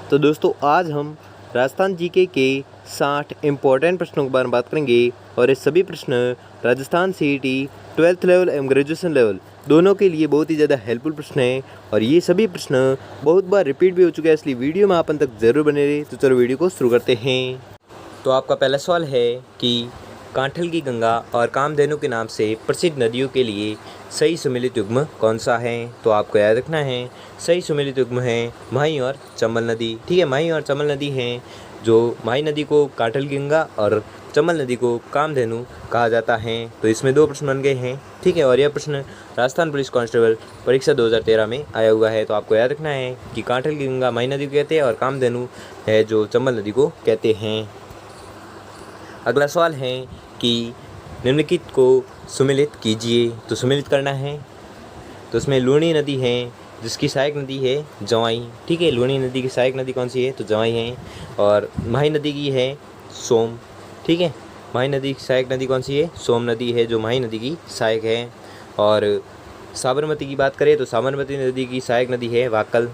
तो दोस्तों आज हम राजस्थान जीके के 60 इम्पोर्टेंट प्रश्नों के बारे में बात करेंगे और ये सभी प्रश्न राजस्थान सीईटी 12th लेवल एवं ग्रेजुएशन लेवल दोनों के लिए बहुत ही ज़्यादा हेल्पफुल प्रश्न हैं और ये सभी प्रश्न बहुत बार रिपीट भी हो चुके हैं, इसलिए वीडियो में आप अंत तक ज़रूर बने रहे। तो चलो वीडियो को शुरू करते हैं। तो आपका पहला सवाल है कि कांठल की गंगा और कामधेनु के नाम से प्रसिद्ध नदियों के लिए सही सुमेलित युग्म कौन सा है। तो आपको याद रखना है सही सुमेलित युग्म है माही और चंबल नदी। ठीक है, माही और चंबल नदी हैं। जो माही नदी को कांठल की गंगा और चंबल नदी को कामधेनु कहा जाता है। तो इसमें 2 प्रश्न बन गए हैं। ठीक है, और यह प्रश्न राजस्थान पुलिस कांस्टेबल परीक्षा 2013 में आया हुआ है। तो आपको याद रखना है कि कांठल की गंगा माही नदी को कहते हैं और कामधेनु है जो चंबल नदी को कहते हैं। अगला सवाल है कि निम्नलिखित को सुमेलित कीजिए। तो सुमेलित करना है तो उसमें लूणी नदी है जिसकी सहायक नदी है जवाई। ठीक है, लूणी नदी की सहायक नदी कौन सी है तो जवाई है। और माही नदी की है सोम। ठीक है, माही नदी की सहायक नदी कौन सी है सोम नदी है जो माही नदी की सहायक है। और साबरमती की बात करें तो साबरमती नदी की सहायक नदी है वाकल।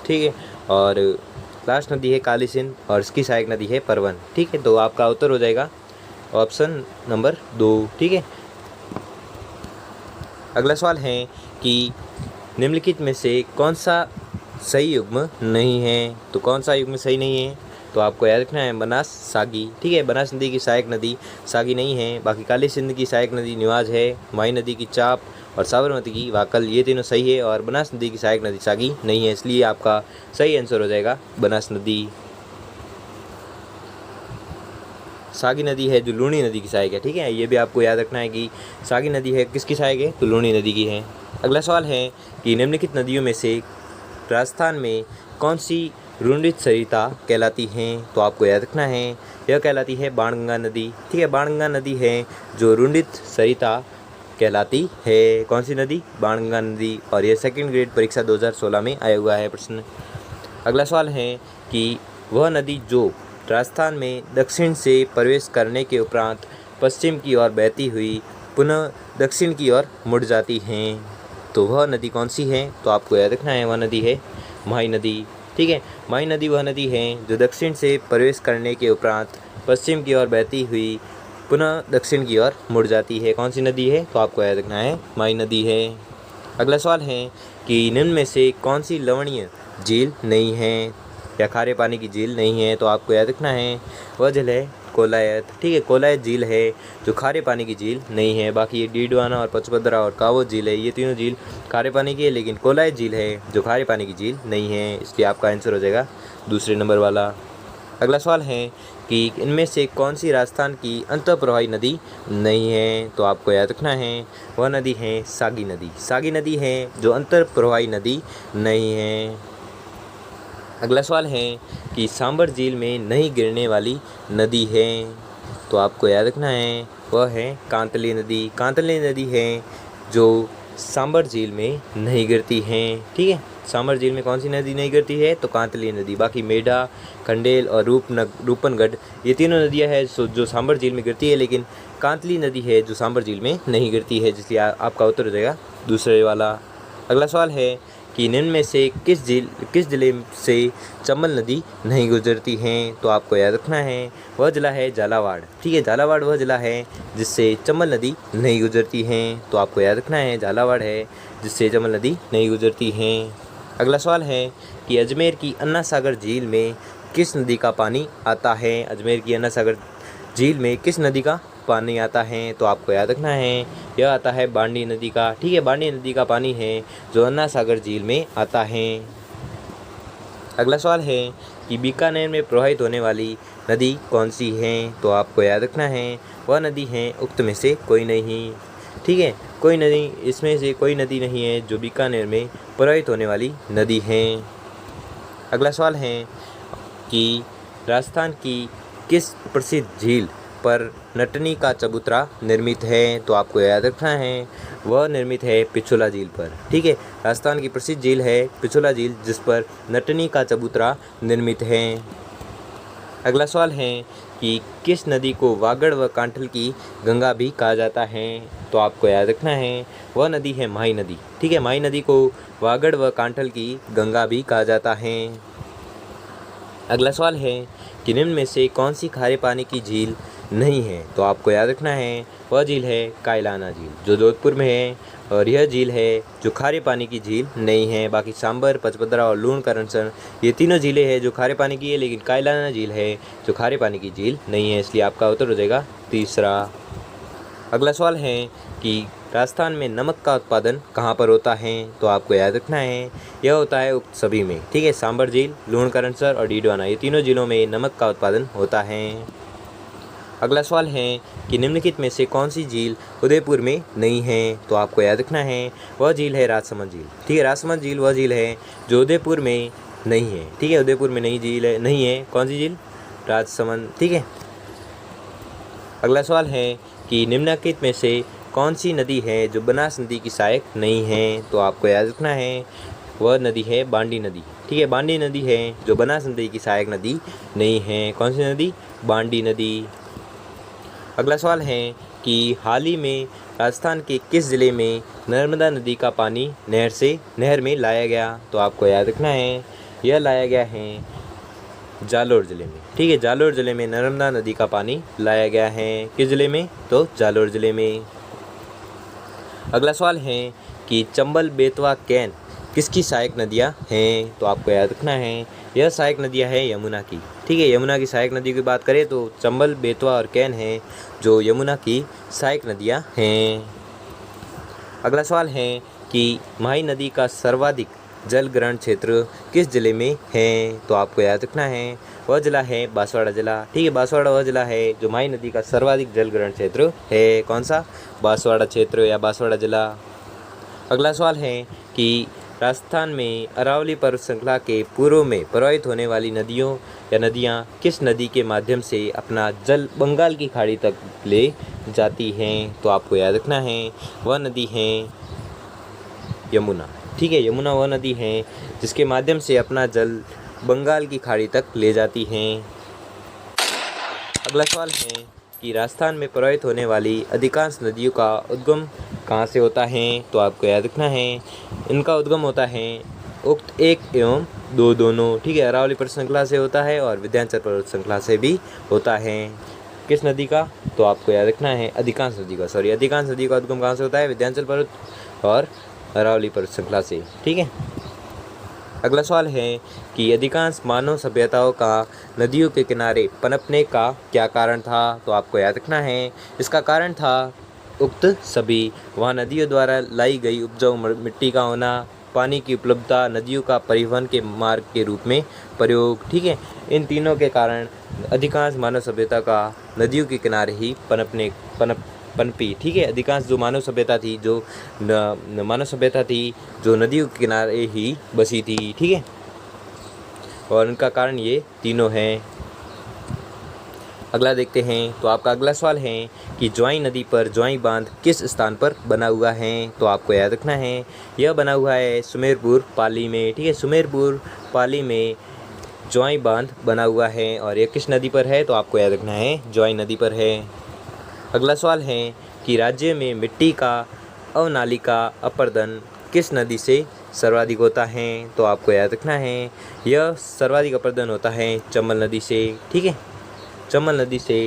ठीक है, और लास्ट नदी है काली सिंध और इसकी सहायक नदी है परवन। ठीक है, तो आपका उत्तर हो जाएगा ऑप्शन नंबर 2। ठीक है, अगला सवाल है कि निम्नलिखित में से कौन सा सही युग्म नहीं है। तो कौन सा युग्म सही नहीं है तो आपको याद रखना है बनास सागी। ठीक है, बनास नदी की सहायक नदी सागी नहीं है। बाकी काली सिंध की सहायक नदी निवाज है, माही नदी की चाप और साबरमती की वाकल, ये तीनों सही है। और बनास नदी की सहायक नदी सागी नहीं है, इसलिए आपका सही आंसर हो जाएगा बनास नदी। सागी नदी है जो लूणी नदी की सहायक है। ठीक है, ये भी आपको याद रखना है कि सागी नदी है किसकी सहायक है तो लूणी नदी की है। अगला सवाल है कि निम्नलिखित नदियों में से राजस्थान में कौन सी रुंडित सरिता कहलाती हैं। तो आपको याद रखना है यह कहलाती है बाणगंगा नदी। ठीक है, बाणगंगा नदी है जो रुंडित सरिता कहलाती है। कौन सी नदी बाणगंगा नदी। और यह सेकंड ग्रेड परीक्षा 2016 में आया हुआ है प्रश्न। अगला सवाल है कि वह नदी जो राजस्थान में दक्षिण से प्रवेश करने के उपरांत पश्चिम की ओर बहती हुई पुनः दक्षिण की ओर मुड़ जाती हैं, तो वह नदी कौन सी है। तो आपको याद रखना है वह नदी है माही नदी। ठीक है, माही नदी वह नदी है जो दक्षिण से प्रवेश करने के उपरांत पश्चिम की ओर बहती हुई पुनः दक्षिण की ओर मुड़ जाती है। कौन सी नदी है तो आपको याद रखना है माही नदी है। अगला सवाल है कि निम्न में से कौन सी लवणीय झील नहीं है या खारे पानी की झील नहीं है। तो आपको याद रखना है वह झील है कोलायत। ठीक है, कोलायत झील है जो खारे पानी की झील नहीं है। बाकी ये डीडवाना और पचपदरा और कावो झील है, ये तीनों झील खारे पानी की है, लेकिन कोलायत झील है जो खारे पानी की झील नहीं है, इसलिए आपका आंसर हो जाएगा दूसरे नंबर वाला। अगला सवाल है कि इनमें से कौन सी राजस्थान की अंतःप्रवाही नदी नहीं है। तो आपको याद रखना है वह नदी है सागी नदी। सागी नदी है जो अंतःप्रवाही नदी नहीं है। अगला सवाल है कि सांबर झील में नहीं गिरने वाली नदी है। तो आपको याद रखना है वह है कांतली नदी। कांतली नदी है जो सांबर झील में नहीं गिरती है। ठीक है, सांबर झील में कौन सी नदी नहीं गिरती है तो कांतली नदी। बाकी मेढा, खंडेल और रूपनगढ़ ये तीनों नदियां हैं जो सांबर झील में गिरती है, लेकिन कांतली नदी है जो सांबर झील में नहीं गिरती है, जिसलिए आपका उत्तर हो जाएगा दूसरे वाला। अगला सवाल है कि निम्न में से किस जिले से चंबल नदी नहीं गुजरती हैं। तो आपको याद रखना है वह जिला है झालावाड़। ठीक है, झालावाड़ वह जिला है जिससे चंबल नदी नहीं गुजरती हैं। तो आपको याद रखना है झालावाड़ है जिससे चंबल नदी नहीं गुजरती हैं। अगला सवाल है कि अजमेर की अन्ना सागर झील में किस नदी का पानी आता है। अजमेर की अन्ना सागर झील में किस नदी का पानी आता है। तो आपको याद रखना है यह आता है बांडी नदी का। ठीक है, बांडी नदी का पानी है जो अन्ना सागर झील में आता है। अगला सवाल है कि बीकानेर में प्रवाहित होने वाली नदी कौन सी है। तो आपको याद रखना है वह नदी है उक्त में से कोई नहीं। ठीक है, कोई नदी इसमें से कोई नदी नहीं है जो बीकानेर में प्रवाहित होने वाली नदी है। अगला सवाल है कि राजस्थान की किस प्रसिद्ध झील पर नटनी का चबूतरा निर्मित है। तो आपको याद रखना है वह निर्मित है पिछोला झील पर। ठीक है, राजस्थान की प्रसिद्ध झील है पिछोला झील जिस पर नटनी का चबूतरा निर्मित है। अगला सवाल है कि किस नदी को वागड़ व कांठल की गंगा भी कहा जाता है। तो आपको याद रखना है वह नदी है माही नदी। ठीक है, माही नदी को वागड़ व कांठल की गंगा भी कहा जाता है। अगला सवाल है कि निम्न में से कौन सी खारे पानी की झील नहीं है? तो आपको याद रखना है वह झील है कायलाना झील, जो जोधपुर में है, और यह झील है जो खारे पानी की झील नहीं है। बाकी सांबर, पचपदरा और लूणकरणसर ये तीनों झीलें हैं जो खारे पानी की है, लेकिन कायलाना झील है जो खारे पानी की झील नहीं है, इसलिए आपका उत्तर हो जाएगा तीसरा। अगला सवाल है कि राजस्थान में नमक का उत्पादन कहाँ पर होता है? तो आपको याद रखना है यह होता है उक्त सभी में, ठीक है। सांबर झील, लूणकरणसर और डीडवाना ये तीनों झीलों में नमक का उत्पादन होता है। अगला सवाल है कि निम्नलिखित में से कौन सी झील उदयपुर में नहीं है? तो आपको याद रखना है वह झील है राजसमंद झील, ठीक है। राजसमंद झील वह झील है जो उदयपुर में नहीं है, ठीक है। उदयपुर में नई झील है, नहीं है कौन सी झील? राजसमंद, ठीक है। अगला सवाल है कि निम्नलिखित में से कौन सी नदी है जो बनास नदी की सहायक नहीं है? तो आपको याद रखना है वह नदी है बांडी नदी, ठीक है। बांडी नदी है जो बनास नदी की सहायक नदी नहीं है। कौन सी नदी? बांडी नदी। अगला सवाल है कि हाल ही में राजस्थान के किस ज़िले में नर्मदा नदी का पानी नहर में लाया गया? तो आपको याद रखना है यह लाया गया है जालोर ज़िले में, ठीक है। जालोर ज़िले में नर्मदा नदी का पानी लाया गया है। किस ज़िले में? तो जालोर ज़िले में। अगला सवाल है कि चंबल, बेतवा, कैन किसकी सहायक नदियाँ हैं? तो आपको याद रखना है यह सहायक नदियाँ हैं यमुना की, ठीक है। यमुना की सहायक नदी की बात करें तो चंबल, बेतवा और कैन हैं जो यमुना की सहायक नदियाँ हैं। अगला सवाल है कि माही नदी का सर्वाधिक जल ग्रहण क्षेत्र किस जिले में है? तो आपको याद रखना है वह जिला है बांसवाड़ा जिला, ठीक है। बांसवाड़ा वह जिला है जो माही नदी का सर्वाधिक जल ग्रहण क्षेत्र है। कौन सा? बांसवाड़ा क्षेत्र या बांसवाड़ा जिला। अगला सवाल है कि राजस्थान में अरावली पर्वत श्रृंखला के पूर्व में प्रवाहित होने वाली नदियों या नदियाँ किस नदी के माध्यम से अपना जल बंगाल की खाड़ी तक ले जाती हैं? तो आपको याद रखना है वह नदी है यमुना, ठीक है। यमुना वह नदी है जिसके माध्यम से अपना जल बंगाल की खाड़ी तक ले जाती हैं। अगला सवाल है कि राजस्थान में प्रवाहित होने वाली अधिकांश नदियों का उद्गम कहाँ से होता है? तो आपको याद रखना है इनका उद्गम होता है उक्त 1 एवं 2 दोनों, ठीक है। अरावली पर्वत श्रृंखला से होता है और विंध्याचल पर्वत श्रृंखला से भी होता है। किस नदी का? तो आपको याद रखना है अधिकांश नदी का उद्गम कहाँ से होता है? विंध्याचल पर्वत और अरावली पर्वत श्रृंखला से, ठीक है। अगला सवाल है कि अधिकांश मानव सभ्यताओं का नदियों के किनारे पनपने का क्या कारण था? तो आपको याद रखना है इसका कारण था उक्त सभी, वहाँ नदियों द्वारा लाई गई उपजाऊ मिट्टी का होना, पानी की उपलब्धता, नदियों का परिवहन के मार्ग के रूप में प्रयोग, ठीक है। इन तीनों के कारण अधिकांश मानव सभ्यता का नदियों के किनारे ही पनपी, ठीक है। अधिकांश जो मानव सभ्यता थी जो नदियों के किनारे ही बसी थी, ठीक है। और इनका कारण ये तीनों हैं। अगला देखते हैं। तो आपका अगला सवाल है कि ज्वाई नदी पर ज्वाई बांध किस स्थान पर बना हुआ है? तो आपको याद रखना है यह बना हुआ है सुमेरपुर पाली में, ठीक है। सुमेरपुर पाली में ज्वाई बांध बना हुआ है और यह किस नदी पर है? तो आपको याद रखना है ज्वाई नदी पर है। अगला सवाल है कि राज्य में मिट्टी का अवनालिका अपर्दन किस नदी से सर्वाधिक होता है? तो आपको याद रखना है यह सर्वाधिक अपर्दन होता है चंबल नदी से, ठीक है। चंबल नदी से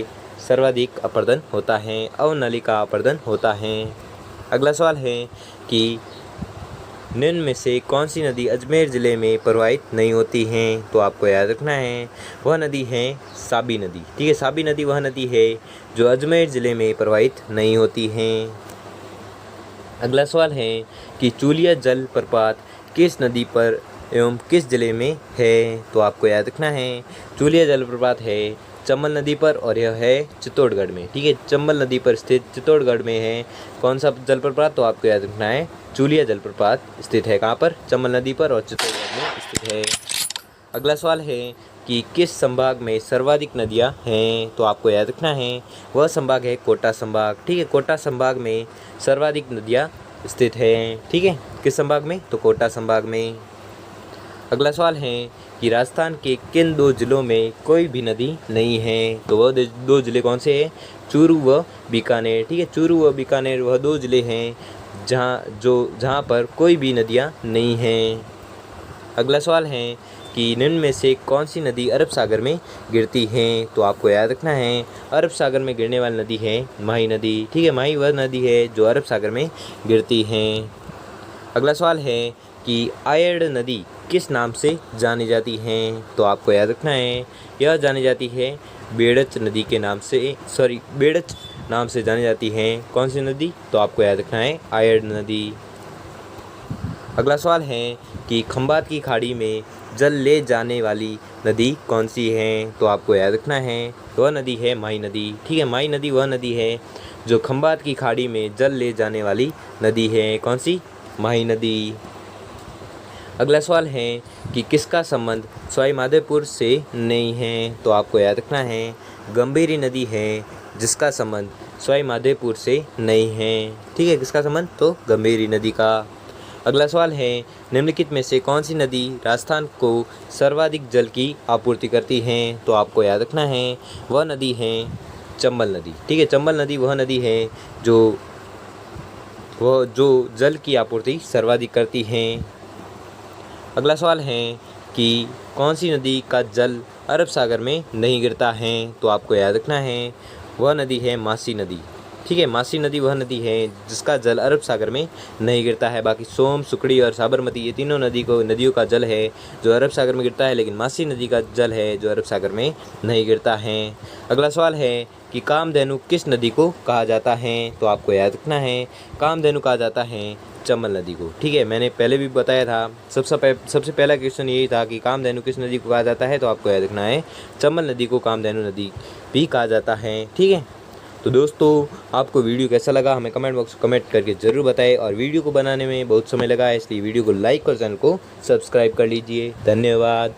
सर्वाधिक अपर्दन होता है, अवनालिका अपर्दन होता है। अगला सवाल है कि निम्न में से कौन सी नदी अजमेर ज़िले में प्रवाहित नहीं होती हैं? तो आपको याद रखना है वह नदी है साबी नदी, ठीक है। साबी नदी वह नदी है जो अजमेर ज़िले में प्रवाहित नहीं होती हैं। अगला सवाल है कि चूलिया जल प्रपात किस नदी पर एवं किस ज़िले में है? तो आपको याद रखना है चूलिया जल प्रपात है चंबल नदी पर और यह है चित्तौड़गढ़ में, ठीक है। चंबल नदी पर स्थित चित्तौड़गढ़ में है कौन सा जलप्रपात? तो आपको याद रखना है चूलिया जलप्रपात स्थित है कहाँ पर? चंबल नदी पर और चित्तौड़गढ़ में स्थित है। अगला सवाल है कि किस संभाग में सर्वाधिक नदियाँ हैं? तो आपको याद रखना है वह संभाग है कोटा संभाग, ठीक है। कोटा संभाग में सर्वाधिक नदियाँ स्थित हैं, ठीक है। किस संभाग में? तो कोटा संभाग में। अगला सवाल है कि राजस्थान के किन 2 जिलों में कोई भी नदी नहीं है? तो वह 2 जिले कौन से हैं? चूरू व बीकानेर, ठीक है। चूरू व बीकानेर वह 2 जिले हैं जहाँ पर कोई भी नदियाँ नहीं हैं। अगला सवाल है कि निम्न में से कौन सी नदी अरब सागर में गिरती है। तो आपको याद रखना है अरब सागर में गिरने वाली नदी है माही नदी। ठीक है, माही वह नदी है जो अरब सागर में गिरती है। अगला सवाल है कि आयड़ नदी किस नाम से जानी जाती है। तो आपको याद रखना है यह जानी जाती है बेड़च नदी के नाम से, बेड़च नाम से जानी जाती है। कौन सी नदी? तो आपको याद रखना है आयड़ नदी। अगला सवाल है कि खंबात की खाड़ी में जल ले जाने वाली नदी कौन सी है। तो आपको याद रखना है वह नदी है माही नदी। ठीक है, माही नदी वह नदी है जो खंबात की खाड़ी में जल ले जाने वाली नदी है। कौन सी? माही नदी। अगला सवाल है कि किसका संबंध सवाई माधोपुर से नहीं है। तो आपको याद रखना है गंभीरी नदी है जिसका संबंध सवाई माधोपुर से नहीं है। ठीक है, किसका संबंध? तो गंभीरी नदी का। अगला सवाल है निम्नलिखित में से कौन सी नदी राजस्थान को सर्वाधिक जल की आपूर्ति करती है। तो आपको याद रखना है वह नदी है चंबल नदी। ठीक है, चंबल नदी वह नदी है जो जल की आपूर्ति सर्वाधिक करती है। अगला सवाल है कि कौन सी नदी का जल अरब सागर में नहीं गिरता है। तो आपको याद रखना है वह नदी है मासी नदी। ठीक है, मासी नदी वह नदी है जिसका जल अरब सागर में नहीं गिरता है। बाकी सोम, सुकड़ी और साबरमती ये तीनों नदियों का जल है जो अरब सागर में गिरता है, लेकिन मासी नदी का जल है जो अरब सागर में नहीं गिरता है। अगला सवाल है कि कामधेनु किस नदी को कहा जाता है। तो आपको याद रखना है कामधेनु कहा जाता है चंबल नदी को। ठीक है, मैंने पहले भी बताया था सबसे पहला क्वेश्चन यही था कि कामधेनु किस नदी को कहा जाता है। तो आपको याद रखना है चंबल नदी को कामधेनु नदी भी कहा जाता है। ठीक है, तो दोस्तों आपको वीडियो कैसा लगा हमें कमेंट बॉक्स में कमेंट करके ज़रूर बताएं। और वीडियो को बनाने में बहुत समय लगा है इसलिए वीडियो को लाइक और चैनल को सब्सक्राइब कर लीजिए। धन्यवाद।